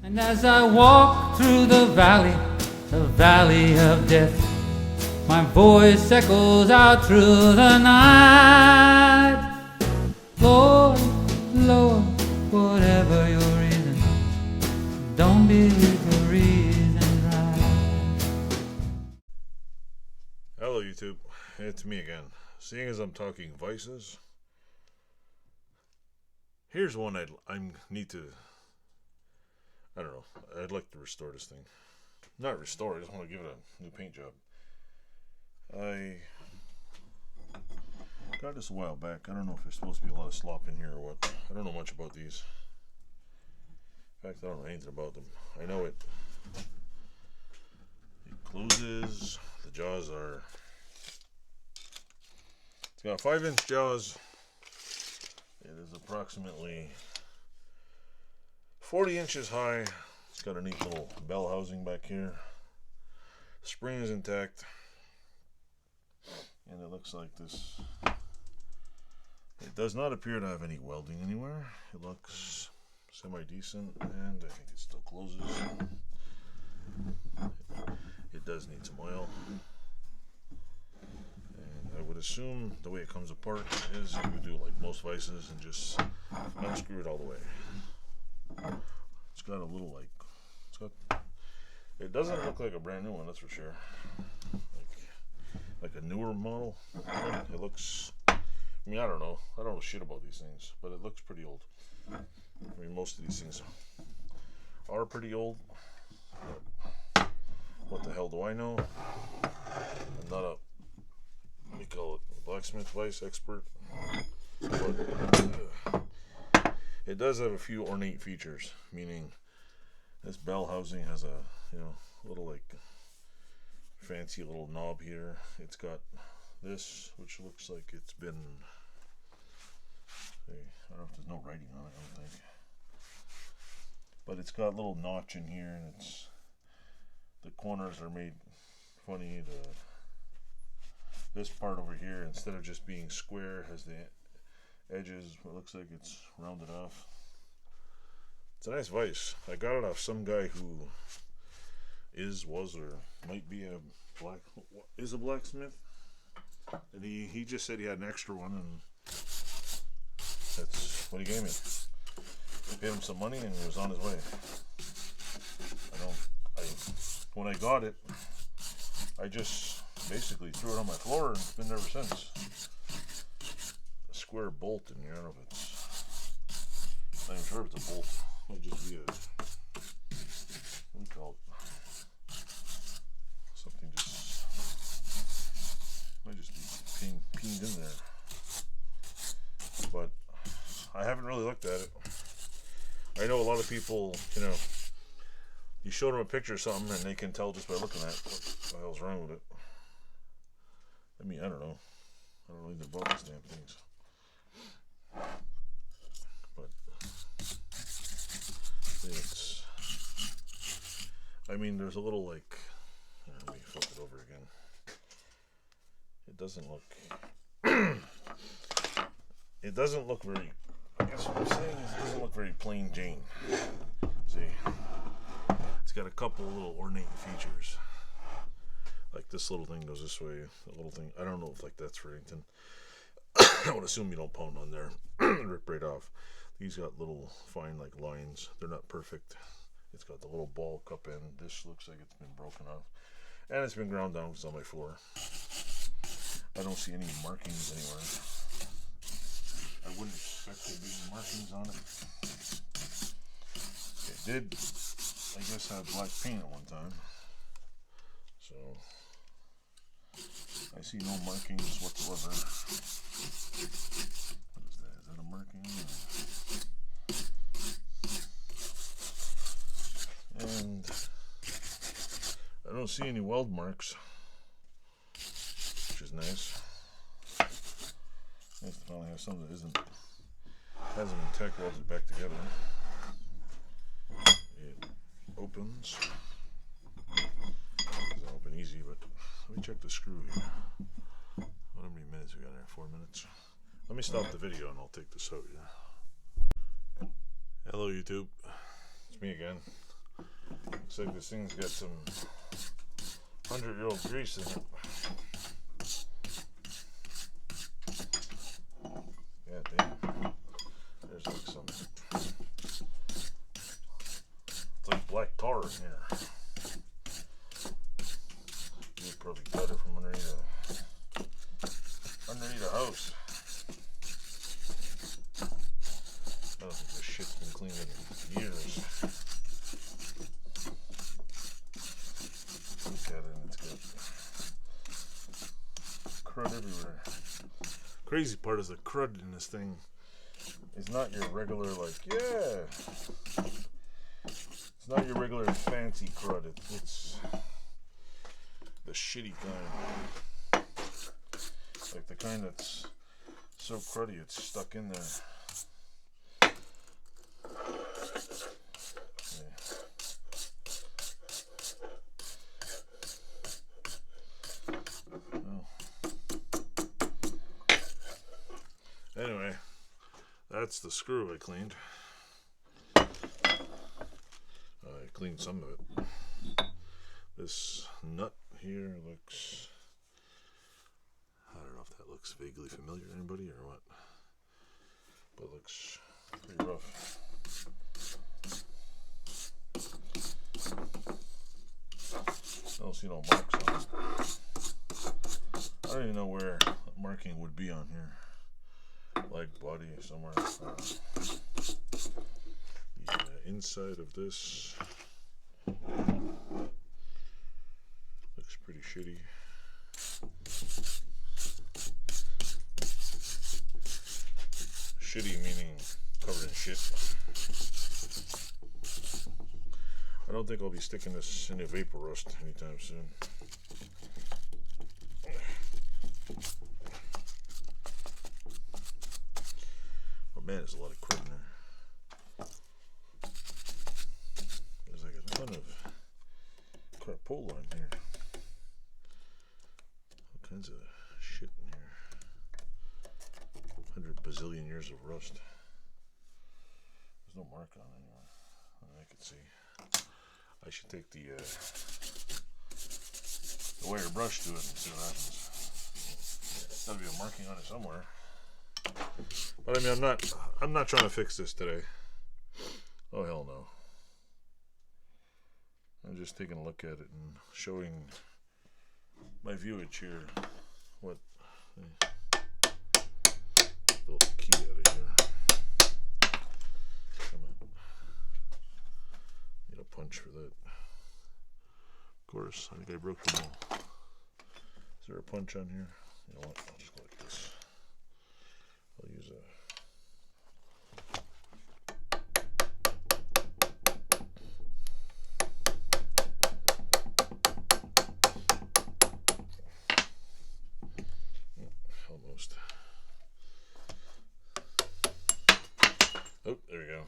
And as I walk through the valley of death, my voice echoes out through the night. Lord, Lord, whatever your reason, don't be the reason right. Hello YouTube, it's me again. Seeing as I'm talking vices, here's one I need to, I don't know, I'd like to restore this thing. Not restore, I just want to give it a new paint job. I got this a while back. I don't know if there's supposed to be a lot of slop in here or what. I don't know much about these. In fact, I don't know anything about them. I know it closes. The jaws are, it's got 5-inch jaws. It is approximately 40 inches high. It's got a neat little bell housing back here. Spring is intact. And it looks like this. It does not appear to have any welding anywhere. It looks semi-decent, and I think it still closes. It does need some oil. And I would assume the way it comes apart is you would do like most vices and just unscrew it all the way. It's got a little like, it doesn't look like a brand new one, that's for sure. Like a newer model. It looks, I mean, I don't know shit about these things, but it looks pretty old. I mean, most of these things are pretty old, but what the hell do I know? I'm not a, what do you call it, blacksmith vice expert, but it does have a few ornate features, meaning this bell housing has a, you know, little like fancy little knob here. It's got this, which looks like it's been, I don't know if there's no writing on it, I don't think, but it's got a little notch in here, and it's, the corners are made funny. This part over here, instead of just being square, has the edges, it looks like it's rounded off. It's a nice vise. I got it off some guy who was or might be a blacksmith, and he just said he had an extra one, and that's what he gave me. I paid him some money, and he was on his way. When I got it, I just basically threw it on my floor, and it's been there ever since. A square bolt in here. I don't know if it's, I'm not even sure if it's a bolt. It might just be a, what do you call it? Something just might just be peened in there, but I haven't really looked at it. I know a lot of people, you know, you show them a picture of something and they can tell just by looking at it what the hell's wrong with it. I mean, I don't know anything about these damn things, but it's, I mean, there's a little like, let me flip it over again. It doesn't look very, I guess what I'm saying is it doesn't look very plain Jane. See, it's got a couple little ornate features. Like this little thing goes this way, a little thing, I don't know if like that's for anything. I would assume you don't pound on there, rip right off. These got little fine like lines. They're not perfect. It's got the little ball cup end. This looks like it's been broken off. And it's been ground down because it's on my floor. I don't see any markings anywhere. I wouldn't expect there to be any markings on it. It did, I guess, have black paint at one time. So, I see no markings whatsoever. What is that? Is that a marking? And I don't see any weld marks, which is nice. Nice to finally have something that hasn't been tack welded back together. It opens. It doesn't open easy, but let me check the screw here. How many minutes we got there? 4 minutes. Let me stop the video and I'll take this out here. Hello YouTube, it's me again. Looks like this thing's got some 100-year-old grease in it. Yeah, damn. There's like some. It's like black tar in here. You probably got it from underneath a house. I don't think this shit's been cleaned in years. Look at it, and it's got crud everywhere. Crazy part is the crud in this thing is not your regular, like, yeah. It's not your regular fancy crud. It's the shitty kind. Like the kind that's so cruddy it's stuck in there. Anyway, that's the screw I cleaned. I cleaned some of it. This nut here looks, I don't know if that looks vaguely familiar to anybody or what, but it looks pretty rough. I don't see no marks on it. I don't even know where marking would be on here. Leg, body, somewhere. The inside of this looks pretty shitty. Shitty meaning covered in shit. I don't think I'll be sticking this in a vapor rust anytime soon. Man, there's a lot of crud in there. There's like a ton of crapola in here. All kinds of shit in here. 100 bazillion years of rust. There's no mark on it anywhere. I can see. I should take the wire brush to it and see what happens. There'll be a marking on it somewhere. But I mean, I'm not trying to fix this today. Oh, hell no. I'm just taking a look at it and showing my viewage here. What? Pull the key out of here. Come on. Need a punch for that. Of course, I think I broke them all. Is there a punch on here? You know what? I'll just go like this. I'll use a. Almost. Oh, there we go.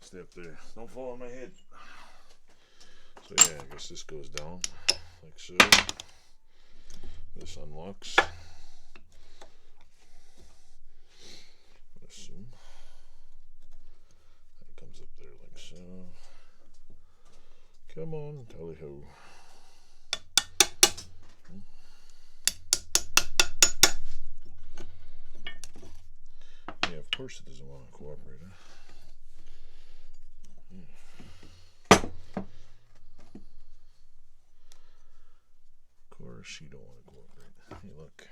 Stay up there. Don't fall on my head. So yeah, I guess this goes down like so. This unlocks. Assume that comes up there like so. Come on, tally ho. Yeah, of course it doesn't want to cooperate, huh? Of course you don't want to cooperate. Hey, look.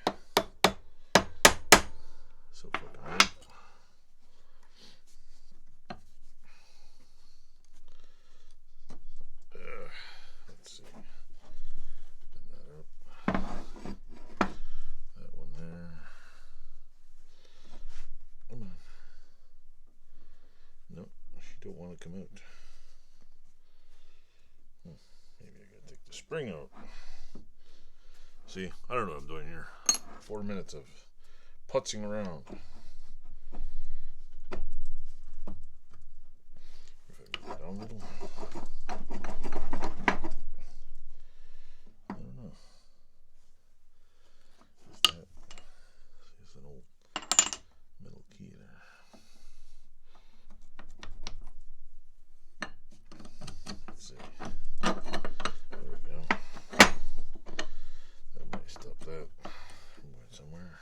So fucking hard. Let's see. Bend that up. That one there. Come on. Nope, she don't want to come out. Maybe I gotta take the spring out. See, I don't know what I'm doing here. 4 minutes of putzing around. If I move it down a little. I don't know. What's that? See, it's an old metal key there. see. There we go. That might stop that from going somewhere.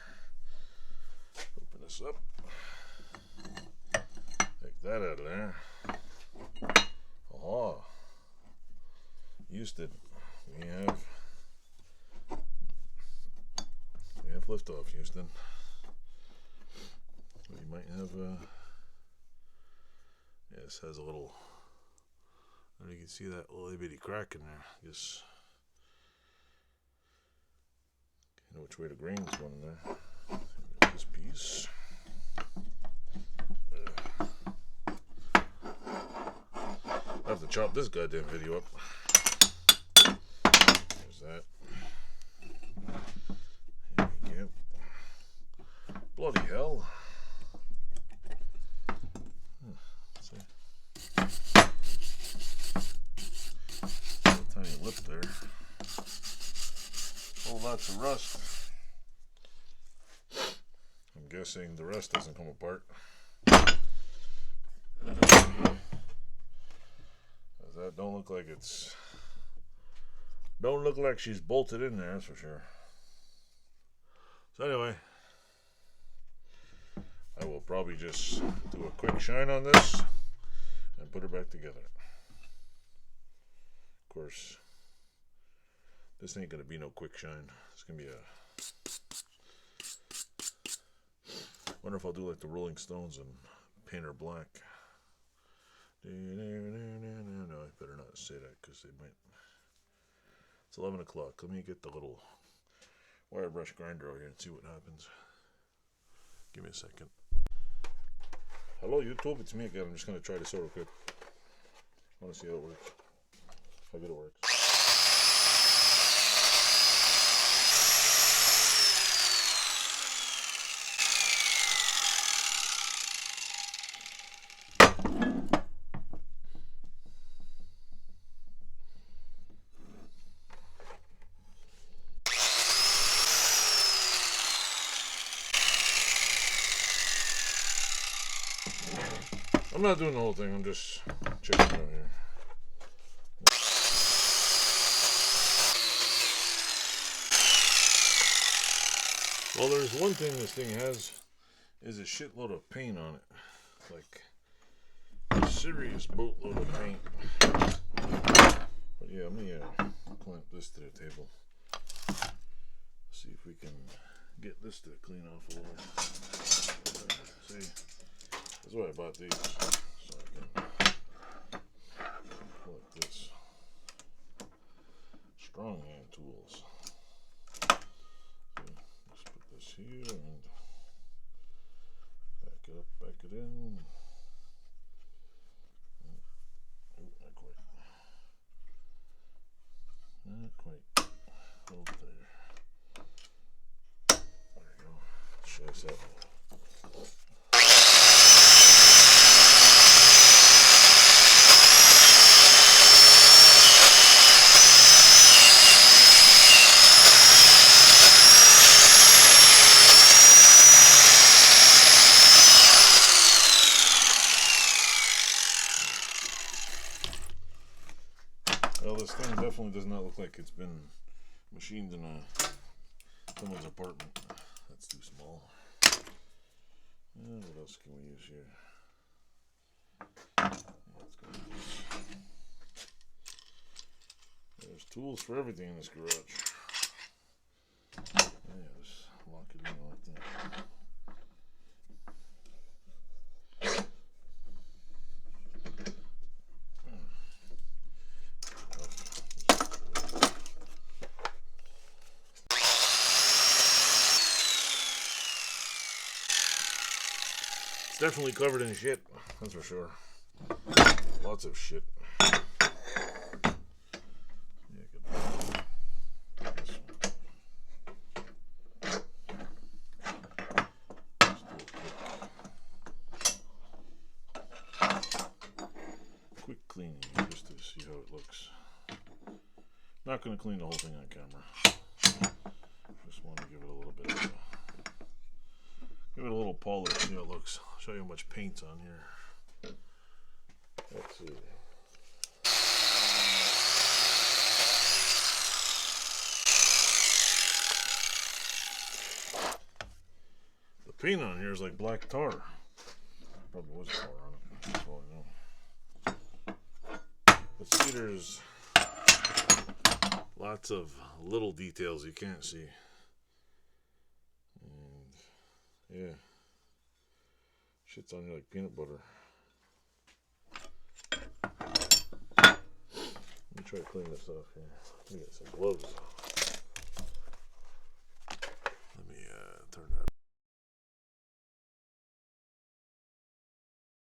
Open this up. Take that out of there. Oh, Houston, we have liftoff, Houston. We might have yeah, this has a little. I don't know if you can see that little bitty crack in there. Just you know which way the grain's going in there. This piece. I have to chop this goddamn video up. There's that. Here we go. Bloody hell. Let's see. A tiny lip there. Whole lots of rust. I'm guessing the rest doesn't come apart. That don't look like it's. Don't look like she's bolted in there, that's for sure. So anyway, I will probably just do a quick shine on this and put her back together. Of course, this ain't gonna be no quick shine. It's gonna be a. Wonder if I'll do like the Rolling Stones and paint her black. No, I better not say that because they might. It's 11 o'clock. Let me get the little wire brush grinder out here and see what happens. Give me a second. Hello, YouTube. It's me again. I'm just going to try this real quick. I want to see how it works. How good it works. I'm not doing the whole thing, I'm just checking it out here. Well, there's one thing this thing has, is a shitload of paint on it. Like, a serious boatload of paint. But yeah, let me clamp this to the table. See if we can get this to clean off a little. See? That's why I bought these, so I can collect this. Strong hand tools. So let's put this here and back it up, back it in. Oh, not quite. Not quite. Hold there. There we go. Show us that. Well, this thing definitely does not look like it's been machined in someone's apartment. That's too small. What else can we use here? Let's go with this. There's tools for everything in this garage. Yeah, just lock it in like that. It's definitely covered in shit, that's for sure. Lots of shit. Yeah, good. This one. Let's do a quick cleaning just to see how it looks. Not going to clean the whole thing on camera. Just want to give it a little bit of a, give it a little polish, see how it looks. I'll show you how much paint's on here. Let's see. paint on here is like black tar. Probably was tar on it. That's all I know. But see, there's lots of little details you can't see. And yeah, shit's on you like peanut butter. Let me try to clean this off here. Let me get some gloves.